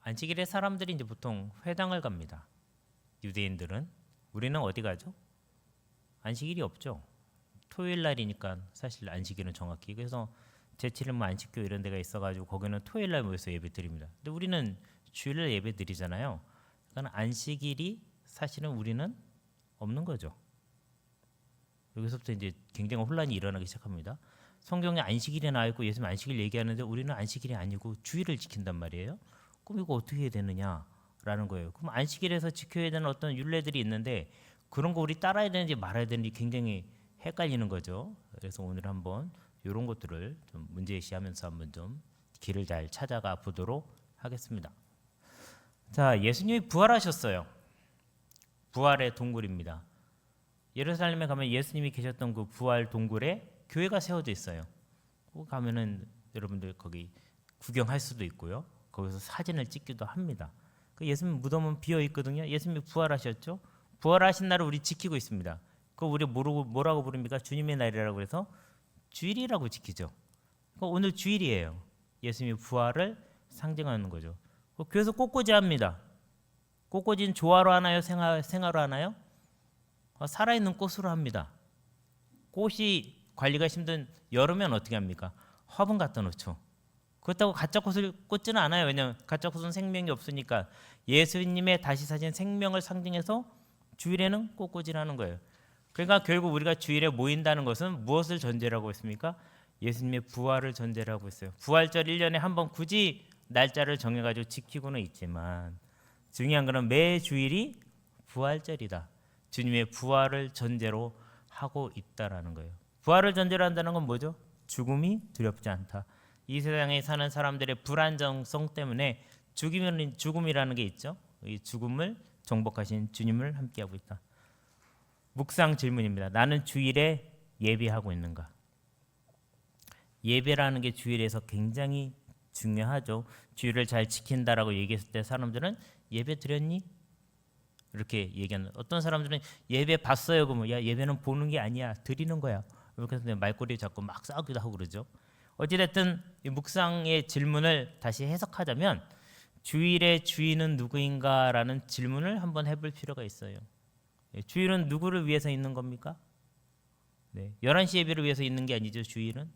안식일에 사람들이 이제 보통 회당을 갑니다. 유대인들은. 우리는 어디 가죠? 안식일이 없죠. 토요일 날이니까 사실 안식일은 정확히. 그래서 제7일 뭐 안식교 이런 데가 있어가지고 거기는 토요일 날 모여서 예배 드립니다. 근데 우리는 주일날 예배 드리잖아요. 그러니까 안식일이 사실은 우리는 없는 거죠. 여기서부터 이제 굉장히 혼란이 일어나기 시작합니다. 성경에 안식일이 나와 있고 예수님 안식일 얘기하는데 우리는 안식일이 아니고 주일을 지킨단 말이에요. 그럼 이거 어떻게 해야 되느냐라는 거예요. 그럼 안식일에서 지켜야 되는 어떤 율례들이 있는데 그런 거 우리 따라야 되는지 말아야 되는지 굉장히 헷갈리는 거죠. 그래서 오늘 한번 이런 것들을 좀 문제시하면서 한번 좀 길을 잘 찾아가 보도록 하겠습니다. 자, 예수님이 부활하셨어요. 부활의 동굴입니다. 예루살렘에 가면 예수님이 계셨던 그 부활 동굴에 교회가 세워져 있어요. 거기 가면은 여러분들 거기 구경할 수도 있고요. 거기서 사진을 찍기도 합니다. 그 예수님 무덤은 비어 있거든요. 예수님이 부활하셨죠. 부활하신 날을 우리 지키고 있습니다. 그 우리 뭐라고 부릅니까? 주님의 날이라고 해서 주일이라고 지키죠. 오늘 주일이에요. 예수님의 부활을 상징하는 거죠. 그래서 꽃꽂이 합니다. 꽃꽂이는 조화로 하나요? 생화로 하나요? 살아있는 꽃으로 합니다. 꽃이 관리가 힘든 여름엔 어떻게 합니까? 화분 갖다 놓죠. 그렇다고 가짜 꽃을 꽂지는 않아요. 왜냐하면 가짜 꽃은 생명이 없으니까. 예수님의 다시 사신 생명을 상징해서 주일에는 꽃꽂이를 하는 거예요. 그러니까 결국 우리가 주일에 모인다는 것은 무엇을 전제라고 했습니까? 예수님의 부활을 전제로 하고 있어요. 부활절 1년에 한 번 굳이 날짜를 정해가지고 지키고는 있지만 중요한 것은 매 주일이 부활절이다. 주님의 부활을 전제로 하고 있다라는 거예요. 부활을 전제로 한다는 건 뭐죠? 죽음이 두렵지 않다. 이 세상에 사는 사람들의 불안정성 때문에 죽음이라는 게 있죠. 이 죽음을 정복하신 주님을 함께하고 있다. 묵상 질문입니다. 나는 주일에 예배하고 있는가? 예배라는 게 주일에서 굉장히 중요하죠. 주일을 잘 지킨다라고 얘기했을 때 사람들은 예배 드렸니? 이렇게 얘기하는. 어떤 사람들은 예배 봤어요. 그러면 야 예배는 보는 게 아니야, 드리는 거야. 이렇게 해서 말꼬리 잡고 막 싸우기도 하고 그러죠. 어찌됐든 이 묵상의 질문을 다시 해석하자면 주일의 주인은 누구인가라는 질문을 한번 해볼 필요가 있어요. 주일은 누구를 위해서 있는 겁니까? 11시 예배를 위해서 있는 게 아니죠. 주일은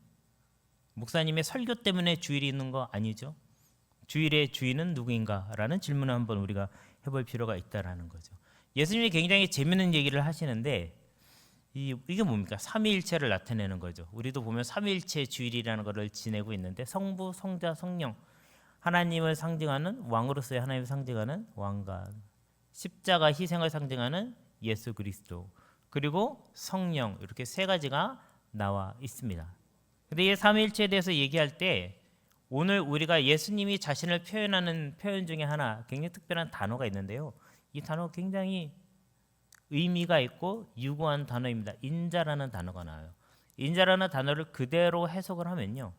목사님의 설교 때문에 주일이 있는 거 아니죠. 주일의 주인은 누구인가라는 질문을 한번 우리가 해볼 필요가 있다라는 거죠. 예수님이 굉장히 재미있는 얘기를 하시는데 이게 뭡니까? 삼위일체를 나타내는 거죠. 우리도 보면 삼위일체 주일이라는 것을 지내고 있는데 성부, 성자, 성령, 하나님을 상징하는 왕으로서의 하나님을 상징하는 왕과 십자가 희생을 상징하는 예수 그리스도, 그리고 성령, 이렇게 세 가지가 나와 있습니다. 근데 이 삼위일체에 대해서 얘기할 때 오늘 우리가 예수님이 자신을 표현하는 표현 중에 하나 굉장히 특별한 단어가 있는데요. 이 단어가 굉장히 의미가 있고 유구한 단어입니다. 인자라는 단어가 나와요. 인자라는 단어를 그대로 해석을 하면요,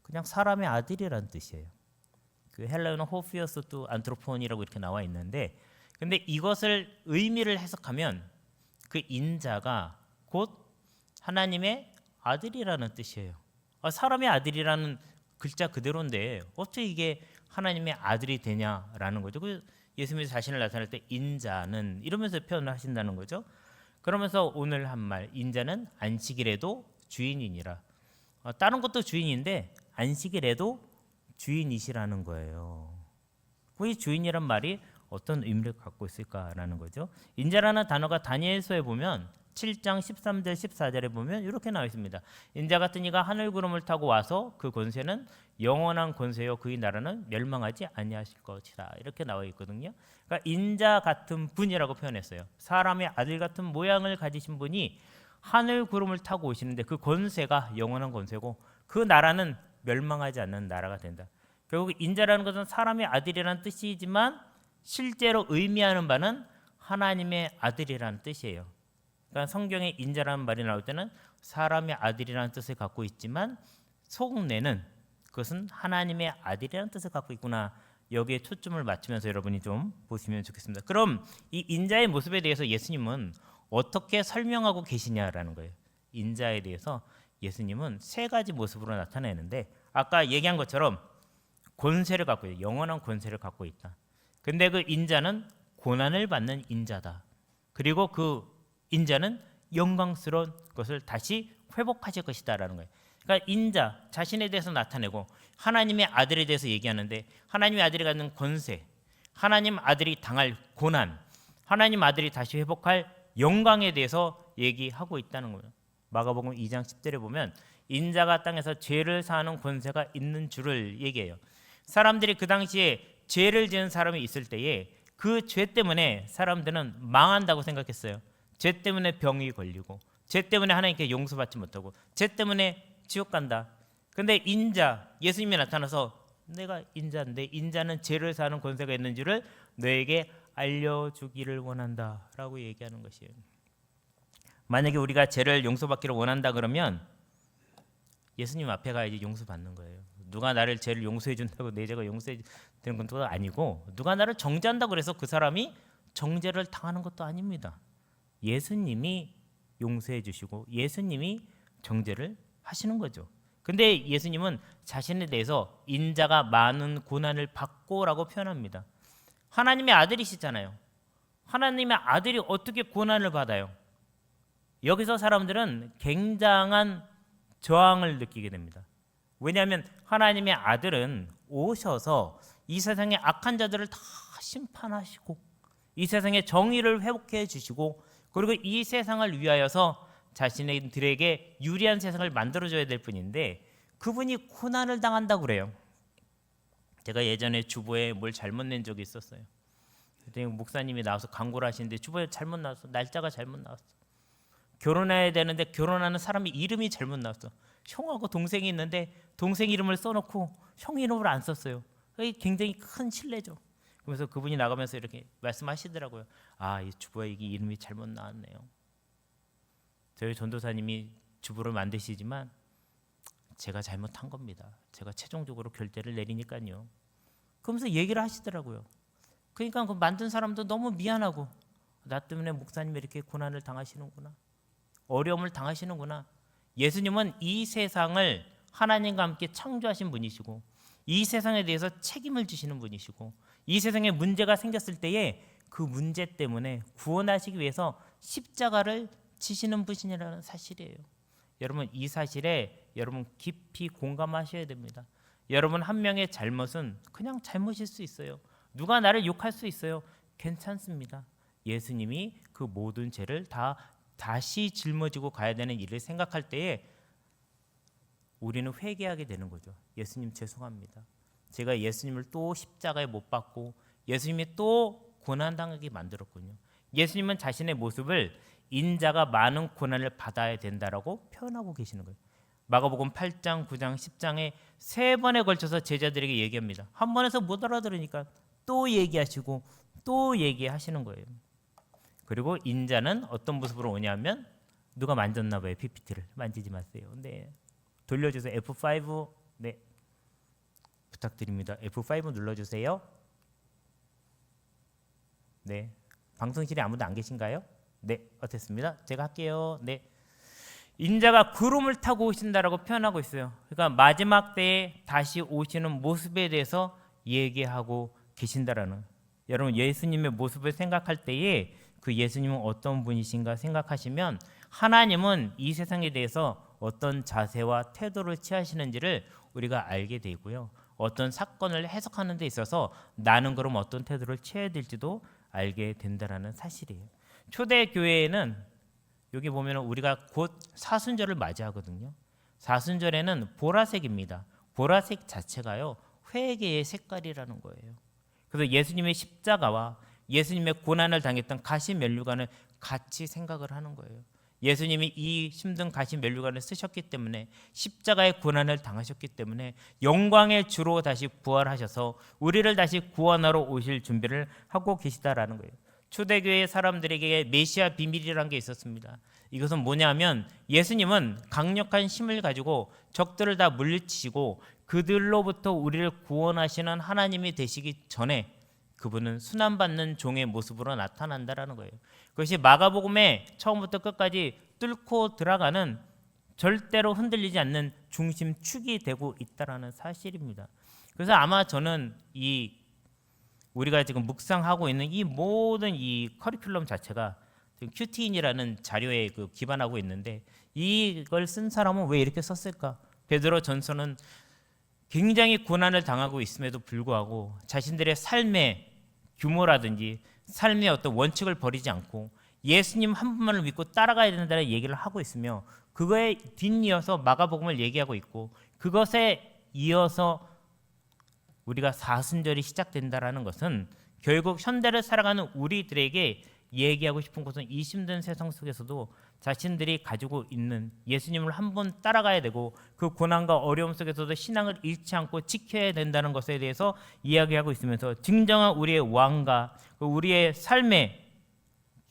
그냥 사람의 아들이라는 뜻이에요. 그 헬라어는 호피어스 또 안트로폰이라고 이렇게 나와 있는데, 근데 이것을 의미를 해석하면 그 인자가 곧 하나님의 아들이라는 뜻이에요. 사람의 아들이라는 글자 그대로인데 어떻게 이게 하나님의 아들이 되냐라는 거죠. 그 예수님이 자신을 나타낼 때 인자는 이러면서 표현을 하신다는 거죠. 그러면서 오늘 한 말, 인자는 안식일에도 주인이니라. 다른 것도 주인인데 안식일에도 주인이시라는 거예요. 이 주인이란 말이 어떤 의미를 갖고 있을까라는 거죠. 인자라는 단어가 다니엘서에 보면 7장 13절 14절에 보면 이렇게 나와 있습니다. 인자 같은 이가 하늘 구름을 타고 와서 그 권세는 영원한 권세요, 그의 나라는 멸망하지 아니하실 것이다, 이렇게 나와 있거든요. 그러니까 인자 같은 분이라고 표현했어요. 사람의 아들 같은 모양을 가지신 분이 하늘 구름을 타고 오시는데 그 권세가 영원한 권세고 그 나라는 멸망하지 않는 나라가 된다. 결국 인자라는 것은 사람의 아들이라는 뜻이지만 실제로 의미하는 바는 하나님의 아들이라는 뜻이에요. 그러니까 성경에 인자라는 말이 나올 때는 사람의 아들이라는 뜻을 갖고 있지만 속내는 그것은 하나님의 아들이라는 뜻을 갖고 있구나. 여기에 초점을 맞추면서 여러분이 좀 보시면 좋겠습니다. 그럼 이 인자의 모습에 대해서 예수님은 어떻게 설명하고 계시냐라는 거예요. 인자에 대해서 예수님은 세 가지 모습으로 나타내는데 아까 얘기한 것처럼 권세를 갖고 있다. 영원한 권세를 갖고 있다. 근데 그 인자는 고난을 받는 인자다. 그리고 그 인자는 영광스러운 것을 다시 회복하실 것이다라는 거예요. 그러니까 인자 자신에 대해서 나타내고 하나님의 아들에 대해서 얘기하는데 하나님의 아들이 갖는 권세, 하나님 아들이 당할 고난, 하나님 아들이 다시 회복할 영광에 대해서 얘기하고 있다는 거예요. 마가복음 2장 10절에 보면 인자가 땅에서 죄를 사하는 권세가 있는 줄을 얘기해요. 사람들이 그 당시에 죄를 지은 사람이 있을 때에 그 죄 때문에 사람들은 망한다고 생각했어요. 죄 때문에 병이 걸리고 죄 때문에 하나님께 용서받지 못하고 죄 때문에 지옥 간다. 근데 인자 예수님이 나타나서 내가 인자인데 인자는 죄를 사는 권세가 있는 줄을 너에게 알려주기를 원한다라고 얘기하는 것이에요. 만약에 우리가 죄를 용서받기를 원한다 그러면 예수님 앞에 가야지 용서받는 거예요. 누가 나를 죄를 용서해 준다고 내 죄가 용서해 되는 것도 아니고 누가 나를 정죄한다고 그래서 그 사람이 정죄를 당하는 것도 아닙니다. 예수님이 용서해 주시고 예수님이 정죄를 하시는 거죠. 근데 예수님은 자신에 대해서 인자가 많은 고난을 받고라고 표현합니다. 하나님의 아들이시잖아요. 하나님의 아들이 어떻게 고난을 받아요? 여기서 사람들은 굉장한 저항을 느끼게 됩니다. 왜냐하면 하나님의 아들은 오셔서 이 세상의 악한 자들을 다 심판하시고 이 세상의 정의를 회복해 주시고 그리고 이 세상을 위하여서 자신들에게 유리한 세상을 만들어줘야 될 뿐인데 그분이 고난을 당한다고 그래요. 제가 예전에 주보에 뭘 잘못 낸 적이 있었어요. 그때 목사님이 나와서 광고를 하시는데 주보에 잘못 나왔어. 날짜가 잘못 나왔어. 결혼해야 되는데 결혼하는 사람이 이름이 잘못 나왔어. 형하고 동생이 있는데 동생 이름을 써놓고 형 이름을 안 썼어요. 이게 굉장히 큰 실례죠. 그래서 그분이 나가면서 이렇게 말씀하시더라고요. 아, 이 주보에 이게 이름이 잘못 나왔네요. 저희 전도사님이 주보를 만드시지만 제가 잘못한 겁니다. 제가 최종적으로 결대를 내리니까요. 그러면서 얘기를 하시더라고요. 그러니까 그 만든 사람도 너무 미안하고 나 때문에 목사님이 이렇게 고난을 당하시는구나. 어려움을 당하시는구나. 예수님은 이 세상을 하나님과 함께 창조하신 분이시고 이 세상에 대해서 책임을 지시는 분이시고 이 세상에 문제가 생겼을 때에 그 문제 때문에 구원하시기 위해서 십자가를 지시는 분이라는 사실이에요. 여러분 이 사실에 여러분 깊이 공감하셔야 됩니다. 여러분 한 명의 잘못은 그냥 잘못일 수 있어요. 누가 나를 욕할 수 있어요. 괜찮습니다. 예수님이 그 모든 죄를 다시 짊어지고 가야 되는 일을 생각할 때에 우리는 회개하게 되는 거죠. 예수님 죄송합니다. 제가 예수님을 또 십자가에 못 박고 예수님이 또 고난당하게 만들었군요. 예수님은 자신의 모습을 인자가 많은 고난을 받아야 된다라고 표현하고 계시는 거예요. 마가복음 8장, 9장, 10장에 3번에 걸쳐서 제자들에게 얘기합니다. 한 번에서 못 알아들으니까 또 얘기하시고 또 얘기하시는 거예요. 그리고 인자는 어떤 모습으로 오냐면 누가 만졌나 봐요. PPT를 만지지 마세요. 네, 돌려주세요. F5 네 부탁드립니다. F5 눌러주세요. 네, 방송실에 아무도 안 계신가요? 네, 어땠습니다? 제가 할게요. 네, 인자가 구름을 타고 오신다라고 표현하고 있어요. 그러니까 마지막 때에 다시 오시는 모습에 대해서 얘기하고 계신다라는. 여러분 예수님의 모습을 생각할 때에 그 예수님은 어떤 분이신가 생각하시면 하나님은 이 세상에 대해서 어떤 자세와 태도를 취하시는지를 우리가 알게 되고요. 어떤 사건을 해석하는 데 있어서 나는 그럼 어떤 태도를 취해야 될지도 알게 된다라는 사실이에요. 초대교회에는 여기 보면 우리가 곧 사순절을 맞이하거든요. 사순절에는 보라색입니다. 보라색 자체가요 회개의 색깔이라는 거예요. 그래서 예수님의 십자가와 예수님의 고난을 당했던 가시면류관을 같이 생각을 하는 거예요. 예수님이 이 힘든 가시면류관을 쓰셨기 때문에 십자가의 고난을 당하셨기 때문에 영광의 주로 다시 부활하셔서 우리를 다시 구원하러 오실 준비를 하고 계시다라는 거예요. 초대교회 사람들에게 메시아 비밀이라는 게 있었습니다. 이것은 뭐냐면 예수님은 강력한 힘을 가지고 적들을 다 물리치시고 그들로부터 우리를 구원하시는 하나님이 되시기 전에 그분은 순환받는 종의 모습으로 나타난다라는 거예요. 그것이 마가복음에 처음부터 끝까지 뚫고 들어가는 절대로 흔들리지 않는 중심축이 되고 있다라는 사실입니다. 그래서 아마 저는 우리가 지금 묵상하고 있는 이 모든 이 커리큘럼 자체가 큐티인이라는 자료에 기반하고 있는데, 이걸 쓴 사람은 왜 이렇게 썼을까? 베드로 전서는 굉장히 고난을 당하고 있음에도 불구하고 자신들의 삶의 규모라든지 삶의 어떤 원칙을 버리지 않고 예수님 한 분만을 믿고 따라가야 된다는 얘기를 하고 있으며, 그거에 뒷이어서 마가복음을 얘기하고 있고, 그것에 이어서 우리가 사순절이 시작된다라는 것은 결국 현대를 살아가는 우리들에게 얘기하고 싶은 것은 이 힘든 세상 속에서도 자신들이 가지고 있는 예수님을 한번 따라가야 되고, 그 고난과 어려움 속에서도 신앙을 잃지 않고 지켜야 된다는 것에 대해서 이야기하고 있으면서, 진정한 우리의 왕과 우리의 삶의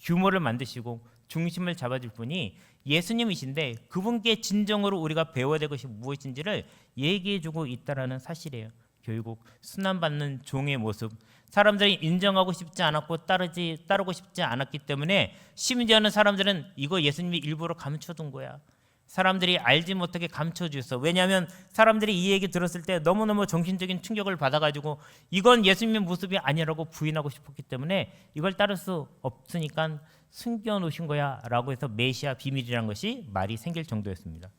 규모를 만드시고 중심을 잡아줄 분이 예수님이신데, 그분께 진정으로 우리가 배워야 될 것이 무엇인지를 얘기해주고 있다는 사실이에요. 결국 순환받는 종의 모습, 사람들이 인정하고 싶지 않았고 따르고 싶지 않았기 때문에, 심지어는 사람들은 이거 예수님이 일부러 감춰둔 거야, 사람들이 알지 못하게 감춰주셨어. 왜냐하면 사람들이 이 얘기 들었을 때 너무너무 정신적인 충격을 받아가지고 이건 예수님의 모습이 아니라고 부인하고 싶었기 때문에 이걸 따를 수 없으니까 숨겨놓으신 거야 라고 해서 메시아 비밀이라는 것이 말이 생길 정도였습니다.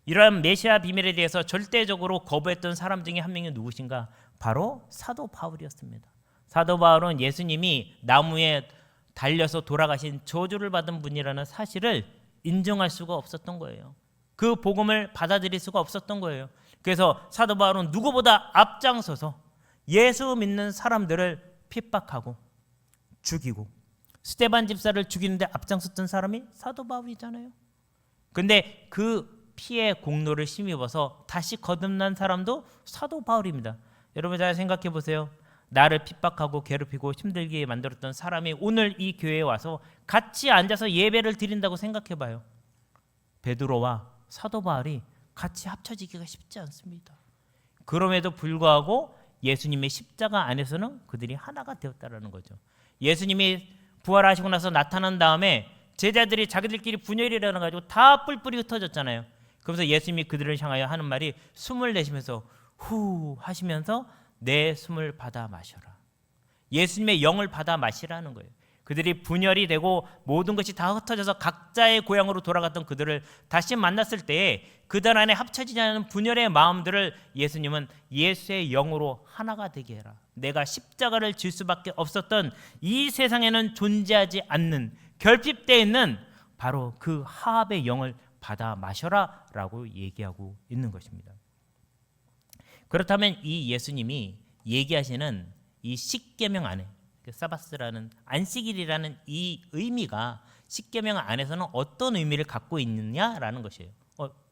이러한 메시아 비밀에 대해서 절대적으로 거부했던 사람 중에 한 명이 누구신가? 바로 사도 바울이었습니다. 사도 바울은 예수님이 나무에 달려서 돌아가신 저주를 받은 분이라는 사실을 인정할 수가 없었던 거예요. 그 복음을 받아들일 수가 없었던 거예요. 그래서 사도 바울은 누구보다 앞장서서 예수 믿는 사람들을 핍박하고 죽이고, 스데반 집사를 죽이는데 앞장섰던 사람이 사도 바울이잖아요. 근데 그 피의 공로를 힘입어서 다시 거듭난 사람도 사도 바울입니다. 여러분 잘 생각해 보세요. 나를 핍박하고 괴롭히고 힘들게 만들었던 사람이 오늘 이 교회에 와서 같이 앉아서 예배를 드린다고 생각해 봐요. 베드로와 사도 바울이 같이 합쳐지기가 쉽지 않습니다. 그럼에도 불구하고 예수님의 십자가 안에서는 그들이 하나가 되었다라는 거죠. 예수님이 부활하시고 나서 나타난 다음에 제자들이 자기들끼리 분열이 일어나가지고 다 뿔뿔이 흩어졌잖아요. 그래서 예수님이 그들을 향하여 하는 말이, 숨을 내쉬면서 후 하시면서 내 숨을 받아 마셔라. 예수님의 영을 받아 마시라는 거예요. 그들이 분열이 되고 모든 것이 다 흩어져서 각자의 고향으로 돌아갔던 그들을 다시 만났을 때에 그들 안에 합쳐지지 않은 분열의 마음들을 예수님은 예수의 영으로 하나가 되게 해라. 내가 십자가를 질 수밖에 없었던 이 세상에는 존재하지 않는, 결핍되어 있는 바로 그 화합의 영을 받아 마셔라 라고 얘기하고 있는 것입니다. 그렇다면 이 예수님이 얘기하시는 이 십계명 안에, 사바스라는 안식일이라는 이 의미가 십계명 안에서는 어떤 의미를 갖고 있느냐라는 것이에요.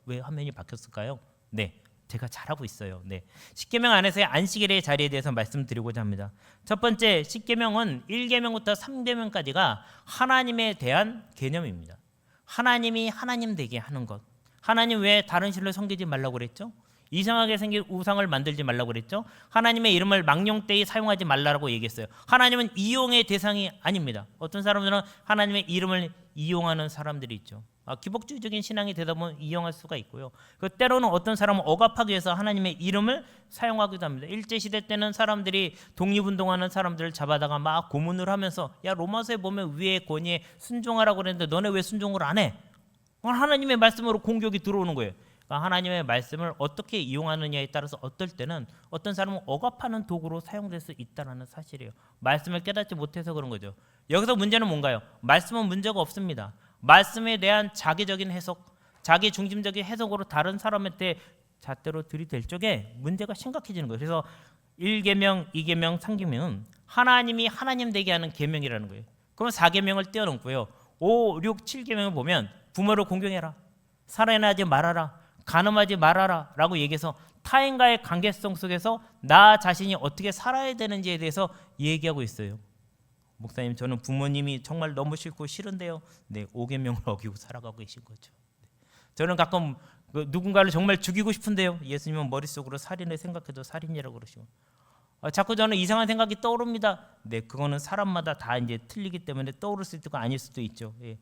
왜 화면이 바뀌었을까요? 네, 제가 잘하고 있어요. 네, 십계명 안에서의 안식일의 자리에 대해서 말씀드리고자 합니다. 첫 번째, 십계명은 1계명부터 3계명까지가 하나님에 대한 개념입니다. 하나님이 하나님 되게 하는 것. 하나님 왜 다른 신을 섬기지 말라고 그랬죠? 이상하게 생긴 우상을 만들지 말라고 그랬죠? 하나님의 이름을 망령되이 사용하지 말라고 얘기했어요. 하나님은 이용의 대상이 아닙니다. 어떤 사람들은 하나님의 이름을 이용하는 사람들이 있죠. 기복주의적인 신앙이 되다 보면 이용할 수가 있고요. 때로는 어떤 사람은 억압하기 위해서 하나님의 이름을 사용하기도 합니다. 일제시대 때는 사람들이 독립운동하는 사람들을 잡아다가 막 고문을 하면서, 야, 로마서에 보면 위의 권위에 순종하라고 그랬는데 너네 왜 순종을 안 해? 하나님의 말씀으로 공격이 들어오는 거예요. 하나님의 말씀을 어떻게 이용하느냐에 따라서 어떨 때는 어떤 사람은 억압하는 도구로 사용될 수 있다는 사실이에요. 말씀을 깨닫지 못해서 그런 거죠. 여기서 문제는 뭔가요? 말씀은 문제가 없습니다. 말씀에 대한 자기적인 해석, 자기 중심적인 해석으로 다른 사람한테 잣대로 들이댈 적에 문제가 심각해지는 거예요. 그래서 1계명, 2계명, 3계명은 하나님이 하나님 되게 하는 계명이라는 거예요. 그럼 4계명을 떼어놓고요. 5, 6, 7계명을 보면 부모를 공경해라, 살인하지 말아라, 간음하지 말아라 라고 얘기해서 타인과의 관계성 속에서 나 자신이 어떻게 살아야 되는지에 대해서 얘기하고 있어요. 목사님, 저는 부모님이 정말 너무 싫고 싫은데요. 네, 5계명을 어기고 살아가고 계신 거죠. 저는 가끔 누군가를 정말 죽이고 싶은데요. 예수님은 머릿속으로 살인을 생각해도 살인이라고 그러시고, 자꾸 저는 이상한 생각이 떠오릅니다. 네, 그거는 사람마다 다 이제 틀리기 때문에 떠오를 수도 있고 아닐 수도 있죠. 예.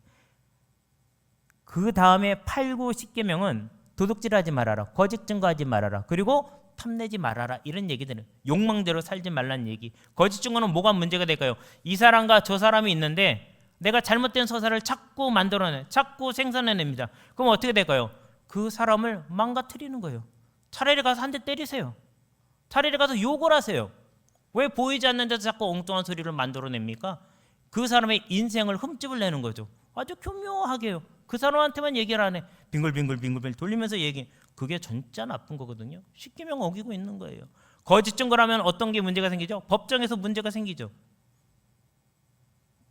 그 다음에 8, 9, 10계명은 도둑질하지 말아라, 거짓 증거하지 말아라, 그리고 탐내지 말아라, 이런 얘기들은 욕망대로 살지 말라는 얘기. 거짓 증거는 뭐가 문제가 될까요? 이 사람과 저 사람이 있는데 내가 잘못된 서사를 자꾸 만들어내, 자꾸 생산해냅니다. 그럼 어떻게 될까요? 그 사람을 망가뜨리는 거예요. 차라리 가서 한 대 때리세요. 차라리 가서 욕을 하세요. 왜 보이지 않는 데서 자꾸 엉뚱한 소리를 만들어냅니까? 그 사람의 인생을 흠집을 내는 거죠. 아주 교묘하게요. 그 사람한테만 얘기를 안 해. 빙글빙글 돌리면서 얘기. 그게 진짜 나쁜 거거든요. 십계명 어기고 있는 거예요. 거짓 증거라면 어떤 게 문제가 생기죠? 법정에서 문제가 생기죠.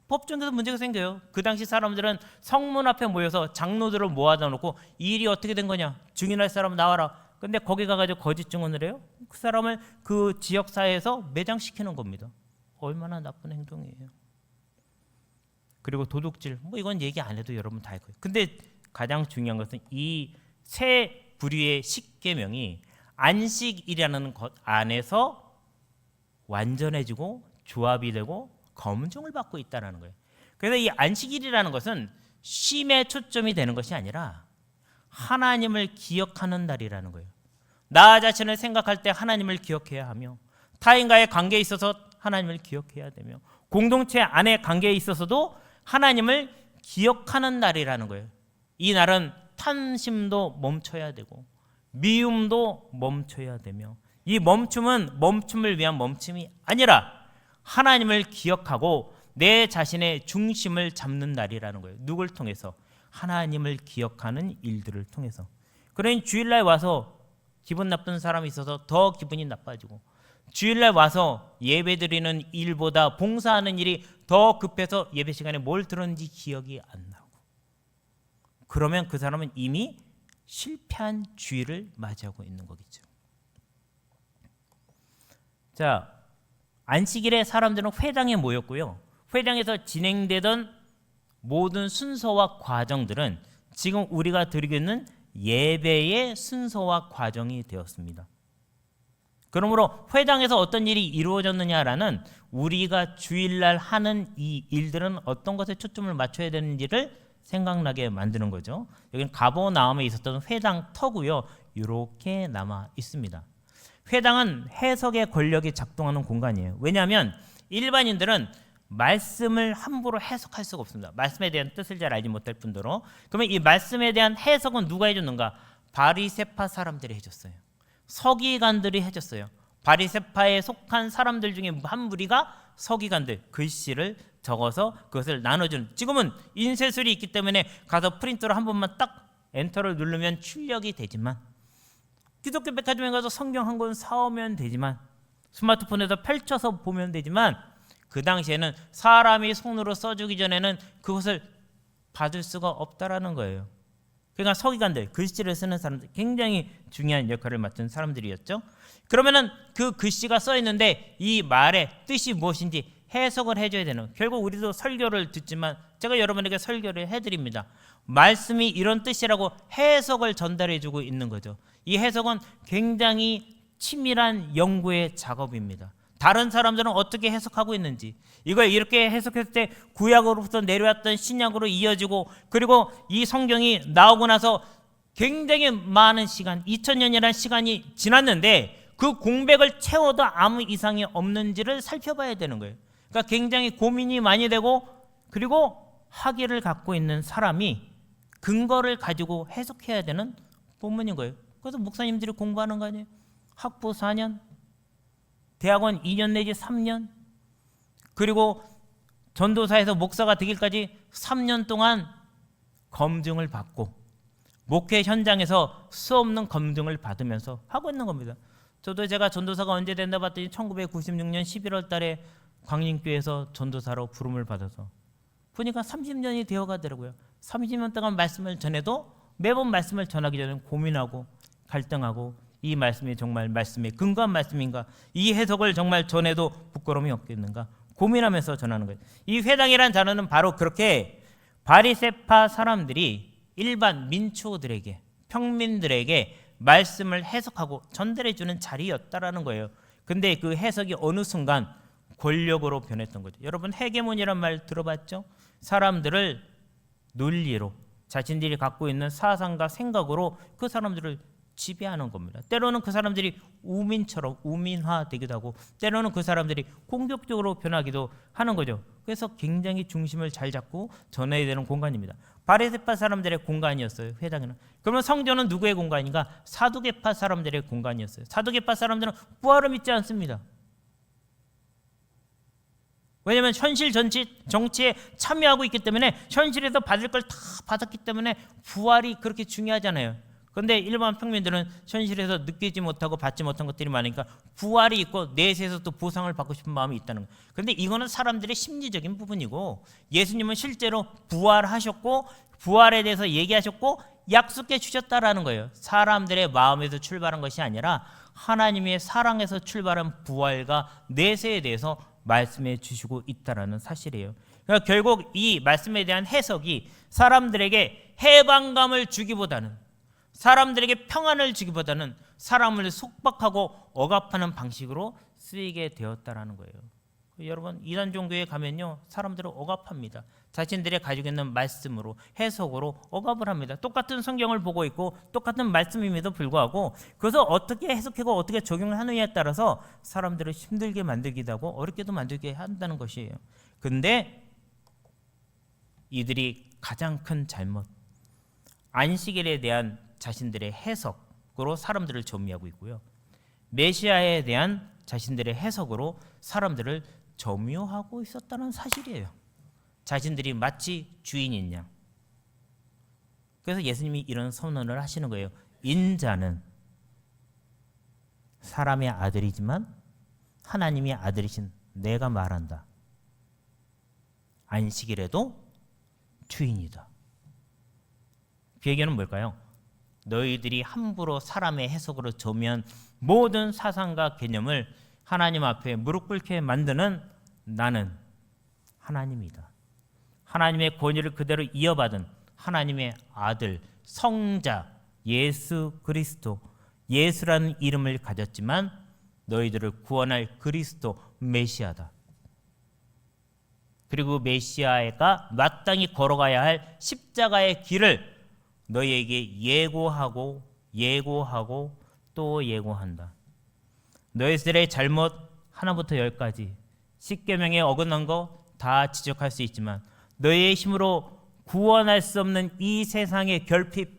법정에서 문제가 생겨요. 그 당시 사람들은 성문 앞에 모여서 장로들을 모아다 놓고 이 일이 어떻게 된 거냐, 증인할 사람 나와라. 근데 거기 가가지고 거짓 증언을 해요. 그 사람을 그 지역 사회에서 매장시키는 겁니다. 얼마나 나쁜 행동이에요. 그리고 도둑질, 뭐 이건 얘기 안 해도 여러분 다 알 거예요. 근데 가장 중요한 것은 이 세 부류의 십계명이 안식일이라는 것 안에서 완전해지고 조합이 되고 검증을 받고 있다는 거예요. 그래서 이 안식일이라는 것은 쉼에 초점이 되는 것이 아니라 하나님을 기억하는 날이라는 거예요. 나 자신을 생각할 때 하나님을 기억해야 하며, 타인과의 관계에 있어서 하나님을 기억해야 되며, 공동체 안의 관계에 있어서도 하나님을 기억하는 날이라는 거예요. 이 날은 탐심도 멈춰야 되고 미움도 멈춰야 되며, 이 멈춤은 멈춤을 위한 멈춤이 아니라 하나님을 기억하고 내 자신의 중심을 잡는 날이라는 거예요. 누굴 통해서? 하나님을 기억하는 일들을 통해서. 그러니 주일날 와서 기분 나쁜 사람이 있어서 더 기분이 나빠지고, 주일날 와서 예배드리는 일보다 봉사하는 일이 더 급해서 예배 시간에 뭘 들었는지 기억이 안 나고, 그러면 그 사람은 이미 실패한 주일을 맞이하고 있는 거겠죠. 자, 안식일에 사람들은 회당에 모였고요. 회당에서 진행되던 모든 순서와 과정들은 지금 우리가 드리고 있는 예배의 순서와 과정이 되었습니다. 그러므로 회당에서 어떤 일이 이루어졌느냐라는, 우리가 주일날 하는 이 일들은 어떤 것에 초점을 맞춰야 되는지를 생각나게 만드는 거죠. 여기는 가버나움에 있었던 회당 터고요. 이렇게 남아 있습니다. 회당은 해석의 권력이 작동하는 공간이에요. 왜냐하면 일반인들은 말씀을 함부로 해석할 수가 없습니다. 말씀에 대한 뜻을 잘 알지 못할 뿐더러. 그러면 이 말씀에 대한 해석은 누가 해줬는가? 바리새파 사람들이 해줬어요. 서기관들이 해줬어요. 바리새파에 속한 사람들 중에 한 무리가 서기관들, 글씨를 적어서 그것을 나눠주는. 지금은 인쇄술이 있기 때문에 가서 프린터로 한 번만 딱 엔터를 누르면 출력이 되지만, 기독교 백화점에 가서 성경 한 권 사오면 되지만, 스마트폰에서 펼쳐서 보면 되지만, 그 당시에는 사람이 손으로 써주기 전에는 그것을 받을 수가 없다라는 거예요. 그러니까 서기관들, 글씨를 쓰는 사람들, 굉장히 중요한 역할을 맡은 사람들이었죠. 그러면은 그 글씨가 써 있는데 이 말의 뜻이 무엇인지 해석을 해줘야 되는, 결국 우리도 설교를 듣지만 제가 여러분에게 설교를 해드립니다. 말씀이 이런 뜻이라고 해석을 전달해주고 있는 거죠. 이 해석은 굉장히 치밀한 연구의 작업입니다. 다른 사람들은 어떻게 해석하고 있는지, 이걸 이렇게 해석했을 때 구약으로부터 내려왔던 신약으로 이어지고, 그리고 이 성경이 나오고 나서 굉장히 많은 시간, 2000년이라는 시간이 지났는데 그 공백을 채워도 아무 이상이 없는지를 살펴봐야 되는 거예요. 그러니까 굉장히 고민이 많이 되고, 그리고 학위를 갖고 있는 사람이 근거를 가지고 해석해야 되는 본문인 거예요. 그래서 목사님들이 공부하는 거 아니에요? 학부 4년, 대학원 2년 내지 3년, 그리고 전도사에서 목사가 되기까지 3년 동안 검증을 받고, 목회 현장에서 수없는 검증을 받으면서 하고 있는 겁니다. 저도 제가 전도사가 언제 된다 봤더니 1996년 11월 달에 광림교회에서 전도사로 부름을 받아서 보니까 30년이 되어 가더라고요. 30년 동안 말씀을 전해도 매번 말씀을 전하기 전에 고민하고 갈등하고, 이 말씀이 정말 말씀의 근거한 말씀인가, 이 해석을 정말 전해도 부끄러움이 없겠는가 고민하면서 전하는 거예요. 이 회당이라는 단어는 바로 그렇게 바리새파 사람들이 일반 민초들에게, 평민들에게 말씀을 해석하고 전달해주는 자리였다라는 거예요. 근데 그 해석이 어느 순간 권력으로 변했던 거죠. 여러분, 헤게몬이란 말 들어봤죠? 사람들을 논리로, 자신들이 갖고 있는 사상과 생각으로 그 사람들을 지배하는 겁니다. 때로는 그 사람들이 우민처럼 우민화되기도 하고 때로는 그 사람들이 공격적으로 변하기도 하는 거죠. 그래서 굉장히 중심을 잘 잡고 전해야 되는 공간입니다. 바리새파 사람들의 공간이었어요. 회당에는. 그러면 성전은 누구의 공간인가? 사두개파 사람들의 공간이었어요. 사두개파 사람들은 부활을 믿지 않습니다. 왜냐하면 현실 정치에 참여하고 있기 때문에 현실에서 받을 걸 다 받았기 때문에 부활이 그렇게 중요하잖아요. 그런데 일반 평민들은 현실에서 느끼지 못하고 받지 못한 것들이 많으니까 부활이 있고 내세에서 또 보상을 받고 싶은 마음이 있다는 거예요. 그런데 이거는 사람들의 심리적인 부분이고 예수님은 실제로 부활하셨고 부활에 대해서 얘기하셨고 약속해 주셨다라는 거예요. 사람들의 마음에서 출발한 것이 아니라 하나님의 사랑에서 출발한 부활과 내세에 대해서 말씀해 주시고 있다라는 사실이에요. 그러니까 결국 이 말씀에 대한 해석이 사람들에게 해방감을 주기보다는 사람들에게 평안을 주기보다는 사람을 속박하고 억압하는 방식으로 쓰이게 되었다라는 거예요. 여러분 이단 종교에 가면요 사람들을 억압합니다. 자신들이 가지고 있는 말씀으로 해석으로 억압을 합니다. 똑같은 성경을 보고 있고 똑같은 말씀임에도 불구하고 그것을 어떻게 해석하고 어떻게 적용을 하느냐에 따라서 사람들을 힘들게 만들기도 하고 어렵게도 만들게 한다는 것이에요. 근데 이들이 가장 큰 잘못 안식일에 대한 자신들의 해석으로 사람들을 점유하고 있고요. 메시아에 대한 자신들의 해석으로 사람들을 점유하고 있었다는 사실이에요. 자신들이 마치 주인인 양. 그래서 예수님이 이런 선언을 하시는 거예요. 인자는 사람의 아들이지만 하나님의 아들이신 내가 말한다. 안식일에도 주인이다. 비유는 뭘까요? 너희들이 함부로 사람의 해석으로 점유한 모든 사상과 개념을 하나님 앞에 무릎 꿇게 만드는 나는 하나님이다. 하나님의 권위를 그대로 이어받은 하나님의 아들, 성자, 예수 그리스도, 예수라는 이름을 가졌지만 너희들을 구원할 그리스도, 메시아다. 그리고 메시아가 마땅히 걸어가야 할 십자가의 길을 너희에게 예고하고 또 예고한다. 너희들의 잘못 하나부터 열까지 십계명에 어긋난 거 다 지적할 수 있지만 너희의 힘으로 구원할 수 없는 이 세상의 결핍,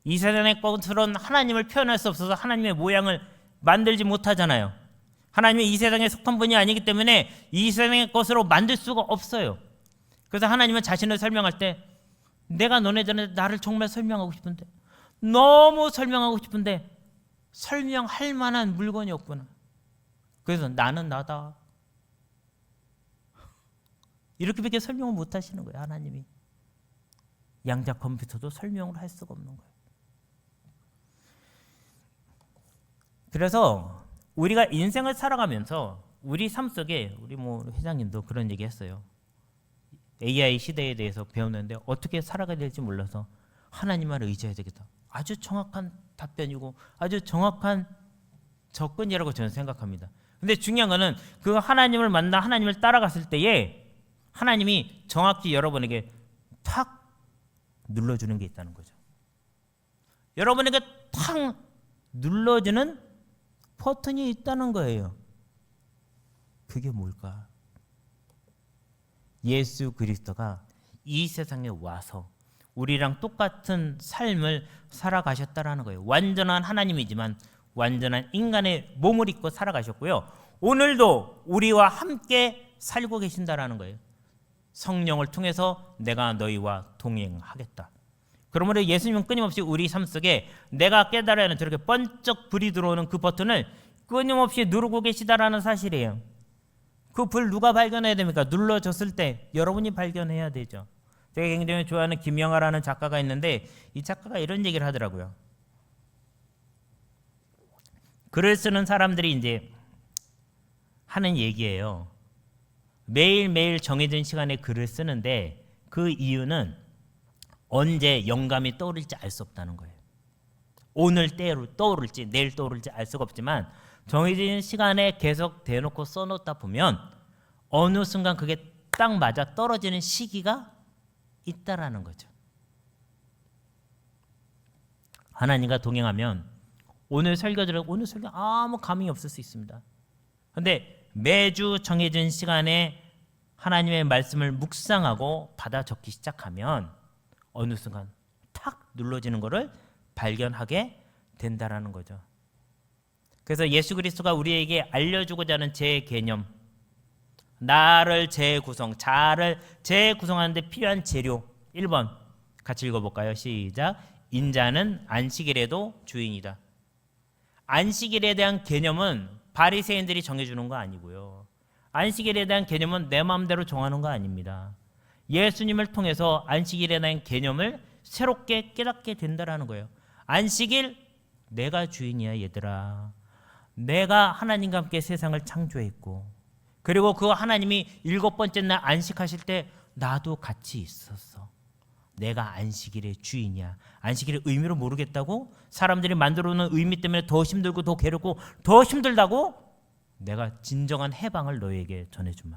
이 세상의 것으로는 하나님을 표현할 수 없어서 하나님의 모양을 만들지 못하잖아요. 하나님이 이 세상의 속한 분이 아니기 때문에 이 세상의 것으로 만들 수가 없어요. 그래서 하나님은 자신을 설명할 때 내가 너네들한테 나를 정말 설명하고 싶은데 너무 설명하고 싶은데 설명할 만한 물건이 없구나. 그래서 나는 나다. 이렇게밖에 설명을 못 하시는 거예요. 하나님이. 양자 컴퓨터도 설명을 할 수가 없는 거예요. 그래서 우리가 인생을 살아가면서 우리 삶 속에 우리 회장님도 그런 얘기 했어요. AI 시대에 대해서 배웠는데 어떻게 살아가야 될지 몰라서 하나님만 의지해야 되겠다. 아주 정확한 답변이고 아주 정확한 접근이라고 저는 생각합니다. 근데 중요한 거는 그 하나님을 만나 하나님을 따라갔을 때에 하나님이 정확히 여러분에게 탁 눌러주는 게 있다는 거죠. 여러분에게 탁 눌러주는 버튼이 있다는 거예요. 그게 뭘까? 예수 그리스도가 이 세상에 와서 우리랑 똑같은 삶을 살아가셨다라는 거예요. 완전한 하나님이지만 완전한 인간의 몸을 입고 살아가셨고요. 오늘도 우리와 함께 살고 계신다라는 거예요. 성령을 통해서 내가 너희와 동행하겠다. 그러므로 예수님은 끊임없이 우리 삶 속에 내가 깨달아야 하는 저렇게 번쩍 불이 들어오는 그 버튼을 끊임없이 누르고 계시다라는 사실이에요. 그 불 누가 발견해야 됩니까? 눌러줬을 때 여러분이 발견해야 되죠. 제가 굉장히 좋아하는 김영하라는 작가가 있는데 이 작가가 이런 얘기를 하더라고요. 글을 쓰는 사람들이 이제 하는 얘기예요. 매일매일 정해진 시간에 글을 쓰는데 그 이유는 언제 영감이 떠오를지 알 수 없다는 거예요. 오늘 떠오를지 내일 떠오를지 알 수가 없지만 정해진 시간에 계속 대놓고 써놓다 보면 어느 순간 그게 딱 맞아 떨어지는 시기가 있다라는 거죠. 하나님과 동행하면 오늘 설교 아무 감흥이 없을 수 있습니다. 그런데 매주 정해진 시간에 하나님의 말씀을 묵상하고 받아 적기 시작하면 어느 순간 탁 눌러지는 것을 발견하게 된다라는 거죠. 그래서 예수 그리스도가 우리에게 알려주고자 하는 재개념, 나를 재구성, 자아를 재구성하는데 필요한 재료 1번 같이 읽어볼까요? 시작. 인자는 안식일에도 주인이다. 안식일에 대한 개념은 바리새인들이 정해주는 거 아니고요. 안식일에 대한 개념은 내 마음대로 정하는 거 아닙니다. 예수님을 통해서 안식일에 대한 개념을 새롭게 깨닫게 된다라는 거예요. 안식일 내가 주인이야 얘들아. 내가 하나님과 함께 세상을 창조했고 그리고 그 하나님이 7번째 날 안식하실 때 나도 같이 있었어. 내가 안식일의 주인이야. 안식일의 의미를 모르겠다고? 사람들이 만들어 놓은 의미 때문에 더 힘들고 더 괴롭고 더 힘들다고? 내가 진정한 해방을 너에게 전해주마.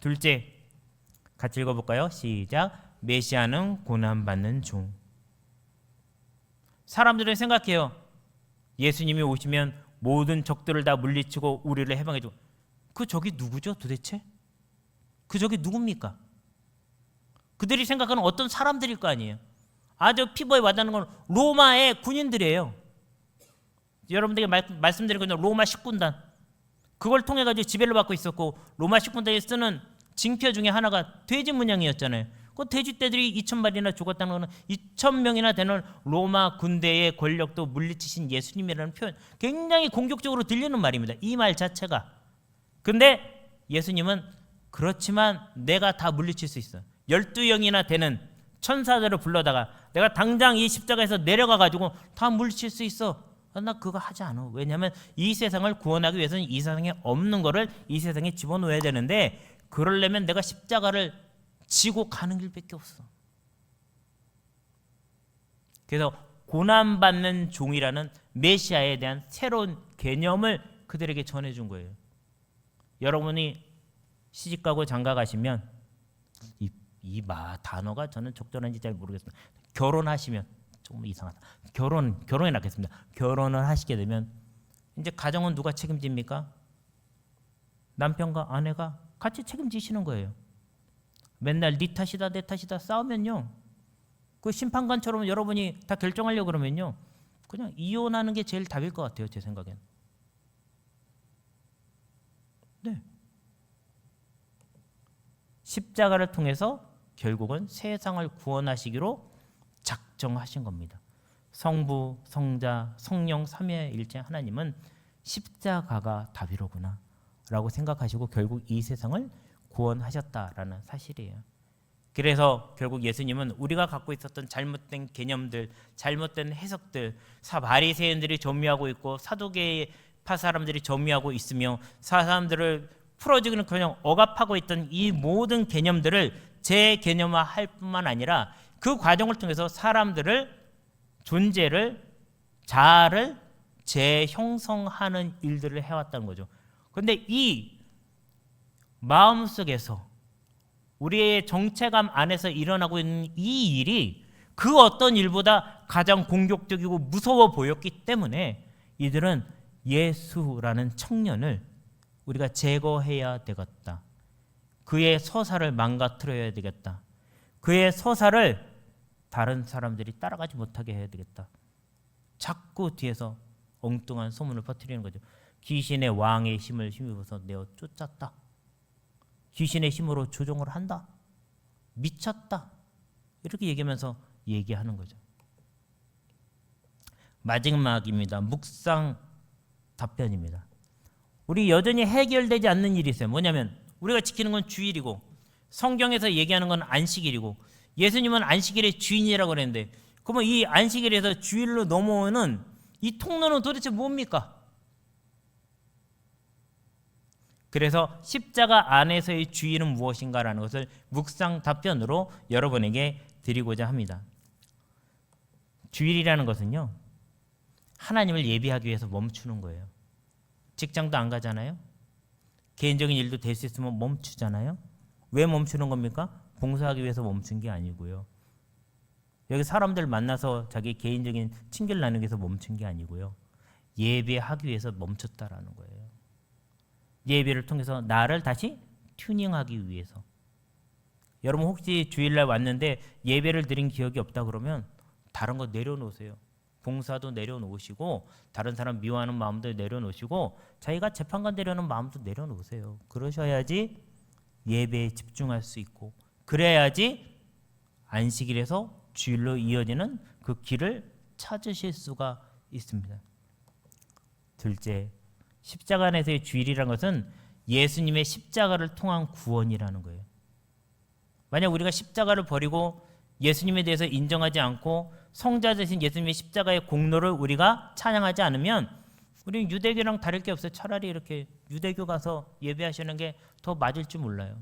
둘째, 같이 읽어볼까요? 시작. 메시아는 고난받는 중. 사람들은 생각해요. 예수님이 오시면 모든 적들을 다 물리치고 우리를 해방해주고. 그 적이 누구죠 도대체? 그 적이 누굽니까? 그들이 생각하는 어떤 사람들일 거 아니에요. 아주 피부에 와닿는 건 로마의 군인들이에요. 여러분들에게 말씀드린 건 로마 식군단. 그걸 통해 가지고 지배를 받고 있었고 로마 식군단이 쓰는 징표 중에 하나가 돼지 문양이었잖아요. 그 돼지떼들이 2,000마리나 죽었다는 것은 2,000명이나 되는 로마 군대의 권력도 물리치신 예수님이라는 표현, 굉장히 공격적으로 들리는 말입니다. 이 말 자체가. 근데 예수님은 그렇지만 내가 다 물리칠 수 있어. 12영이나 되는 천사들을 불러다가 내가 당장 이 십자가에서 내려가 가지고 다 물리칠 수 있어. 나 그거 하지 않아. 왜냐하면 이 세상을 구원하기 위해서는 이 세상에 없는 거를 이 세상에 집어넣어야 되는데 그러려면 내가 십자가를 지고 가는 길밖에 없어. 그래서 고난받는 종이라는 메시아에 대한 새로운 개념을 그들에게 전해준 거예요. 여러분이 시집가고 장가가시면 이 단어가 저는 적절한지 잘 모르겠습니다. 결혼하시면 조금 이상하다. 결혼에 낳겠습니다. 결혼을 하시게 되면 이제 가정은 누가 책임집니까? 남편과 아내가 같이 책임지시는 거예요. 맨날 네 탓이다 내 탓이다 싸우면요. 그 심판관처럼 여러분이 다 결정하려고 그러면요. 그냥 이혼하는 게 제일 답일 것 같아요. 제 생각엔. 네. 십자가를 통해서 결국은 세상을 구원하시기로 작정하신 겁니다. 성부, 성자, 성령 삼위일체 하나님은 십자가가 답이로구나 라고 생각하시고 결국 이 세상을 구원하셨다라는 사실이에요. 그래서 결국 예수님은 우리가 갖고 있었던 잘못된 개념들, 잘못된 해석들, 바리새인들이 점유하고 있고 사두개파 사람들이 점유하고 있으며 사람들을 풀어주기는 그냥 억압하고 있던 이 모든 개념들을 재개념화할 뿐만 아니라 그 과정을 통해서 사람들을 존재를 자아를 재형성하는 일들을 해왔다는 거죠. 그런데 이 마음속에서 우리의 정체감 안에서 일어나고 있는 이 일이 그 어떤 일보다 가장 공격적이고 무서워 보였기 때문에 이들은 예수라는 청년을 우리가 제거해야 되겠다. 그의 서사를 망가뜨려야 되겠다. 그의 서사를 다른 사람들이 따라가지 못하게 해야 되겠다. 자꾸 뒤에서 엉뚱한 소문을 퍼뜨리는 거죠. 귀신의 왕의 힘을 힘입어서 내어 쫓았다. 귀신의 힘으로 조종을 한다. 미쳤다. 이렇게 얘기하면서 얘기하는 거죠. 마지막입니다. 묵상 답변입니다. 우리 여전히 해결되지 않는 일이 있어요. 뭐냐면 우리가 지키는 건 주일이고 성경에서 얘기하는 건 안식일이고 예수님은 안식일의 주인이라고 그랬는데 그러면 이 안식일에서 주일로 넘어오는 이 통로는 도대체 뭡니까? 그래서 십자가 안에서의 주일은 무엇인가라는 것을 묵상 답변으로 여러분에게 드리고자 합니다. 주일이라는 것은요. 하나님을 예배하기 위해서 멈추는 거예요. 직장도 안 가잖아요. 개인적인 일도 될 수 있으면 멈추잖아요. 왜 멈추는 겁니까? 봉사하기 위해서 멈춘 게 아니고요. 여기 사람들 만나서 자기 개인적인 친교를 나누기 위해서 멈춘 게 아니고요. 예배하기 위해서 멈췄다라는 거예요. 예배를 통해서 나를 다시 튜닝하기 위해서. 여러분 혹시 주일날 왔는데 예배를 드린 기억이 없다 그러면 다른 거 내려놓으세요. 봉사도 내려놓으시고 다른 사람 미워하는 마음도 내려놓으시고 자기가 재판관 되려는 마음도 내려놓으세요. 그러셔야지 예배에 집중할 수 있고, 그래야지 안식일에서 주일로 이어지는 그 길을 찾으실 수가 있습니다. 둘째, 십자가 안에서의 주일이라는 것은 예수님의 십자가를 통한 구원이라는 거예요. 만약 우리가 십자가를 버리고 예수님에 대해서 인정하지 않고 성자 되신 예수님의 십자가의 공로를 우리가 찬양하지 않으면 우리는 유대교랑 다를 게 없어요. 차라리 이렇게 유대교 가서 예배하시는 게 더 맞을 줄 몰라요.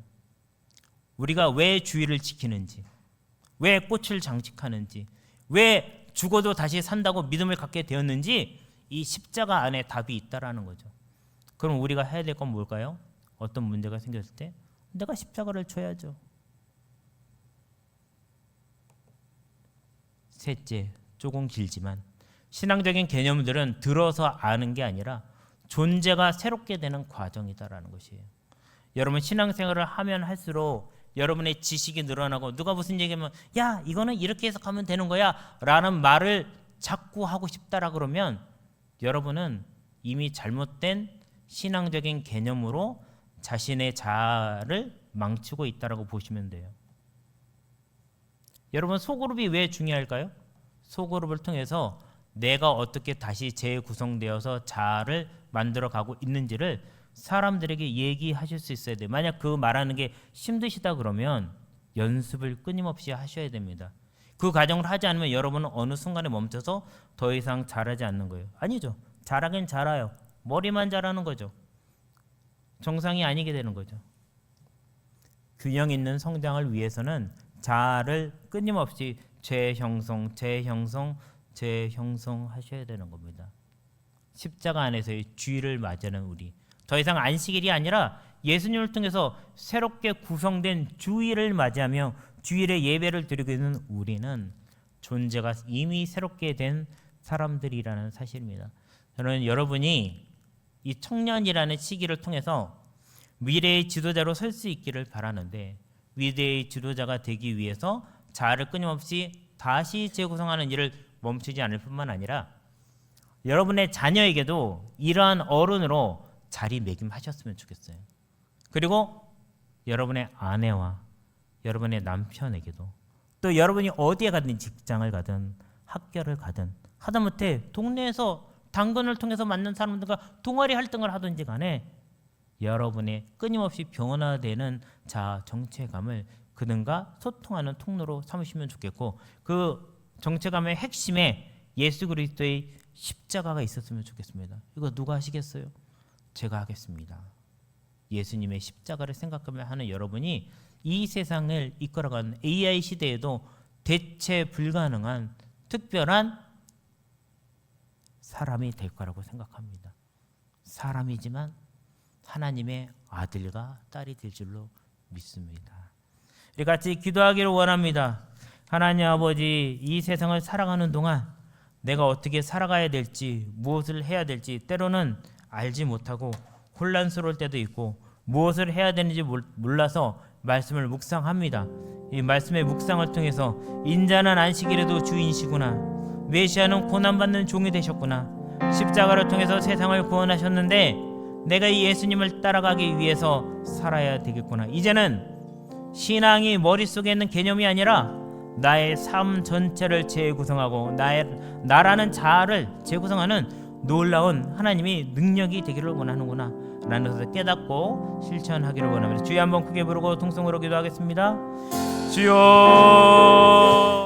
우리가 왜 주일을 지키는지, 왜 꽃을 장식하는지, 왜 죽어도 다시 산다고 믿음을 갖게 되었는지 이 십자가 안에 답이 있다라는 거죠. 그럼 우리가 해야 될 건 뭘까요? 어떤 문제가 생겼을 때 내가 십자가를 져야죠. 셋째, 조금 길지만 신앙적인 개념들은 들어서 아는 게 아니라 존재가 새롭게 되는 과정이다라는 것이에요. 여러분 신앙생활을 하면 할수록 여러분의 지식이 늘어나고 누가 무슨 얘기하면 야 이거는 이렇게 해석하면 되는 거야 라는 말을 자꾸 하고 싶다라 그러면 여러분은 이미 잘못된 신앙적인 개념으로 자신의 자아를 망치고 있다라고 보시면 돼요. 여러분 소그룹이 왜 중요할까요? 소그룹을 통해서 내가 어떻게 다시 재구성되어서 자아를 만들어가고 있는지를 사람들에게 얘기하실 수 있어야 돼요. 만약 그 말하는 게 힘드시다 그러면 연습을 끊임없이 하셔야 됩니다. 그 과정을 하지 않으면 여러분은 어느 순간에 멈춰서 더 이상 잘하지 않는 거예요. 아니죠. 잘하긴 잘해요. 머리만 잘하는 거죠. 정상이 아니게 되는 거죠. 균형 있는 성장을 위해서는 자아를 끊임없이 재형성 하셔야 되는 겁니다. 십자가 안에서의 주일을 맞이하는 우리, 더 이상 안식일이 아니라 예수님을 통해서 새롭게 구성된 주일을 맞이하며 주일의 예배를 드리고 있는 우리는 존재가 이미 새롭게 된 사람들이라는 사실입니다. 저는 여러분이 이 청년이라는 시기를 통해서 미래의 지도자로 설 수 있기를 바라는데, 미래의 지도자가 되기 위해서 자아를 끊임없이 다시 재구성하는 일을 멈추지 않을 뿐만 아니라 여러분의 자녀에게도 이러한 어른으로 자리매김하셨으면 좋겠어요. 그리고 여러분의 아내와 여러분의 남편에게도, 또 여러분이 어디에 가든 직장을 가든 학교를 가든 하다못해 동네에서 당근을 통해서 만난 사람들과 동아리 활동을 하든지 간에 여러분의 끊임없이 변화되는 자아 정체감을 그들과 소통하는 통로로 삼으시면 좋겠고, 그 정체감의 핵심에 예수 그리스도의 십자가가 있었으면 좋겠습니다. 이거 누가 하시겠어요? 제가 하겠습니다. 예수님의 십자가를 생각하며 하는 여러분이 이 세상을 이끌어가는 AI 시대에도 대체 불가능한 특별한 사람이 될 거라고 생각합니다. 사람이지만 하나님의 아들과 딸이 될 줄로 믿습니다. 우리 같이 기도하기를 원합니다. 하나님 아버지, 이 세상을 살아가는 동안 내가 어떻게 살아가야 될지, 무엇을 해야 될지 때로는 알지 못하고 혼란스러울 때도 있고 무엇을 해야 되는지 몰라서 말씀을 묵상합니다. 이 말씀의 묵상을 통해서 인자는 안식일에도 주인이시구나, 메시아는 고난받는 종이 되셨구나, 십자가를 통해서 세상을 구원하셨는데 내가 이 예수님을 따라가기 위해서 살아야 되겠구나. 이제는 신앙이 머릿속에 있는 개념이 아니라 나의 삶 전체를 재구성하고 나라는 자아를 재구성하는 놀라운 하나님이 능력이 되기를 원하는구나 라는 것을 깨닫고 실천하기를 원합니다. 주여 한번 크게 부르고 통성으로 기도하겠습니다. 주여.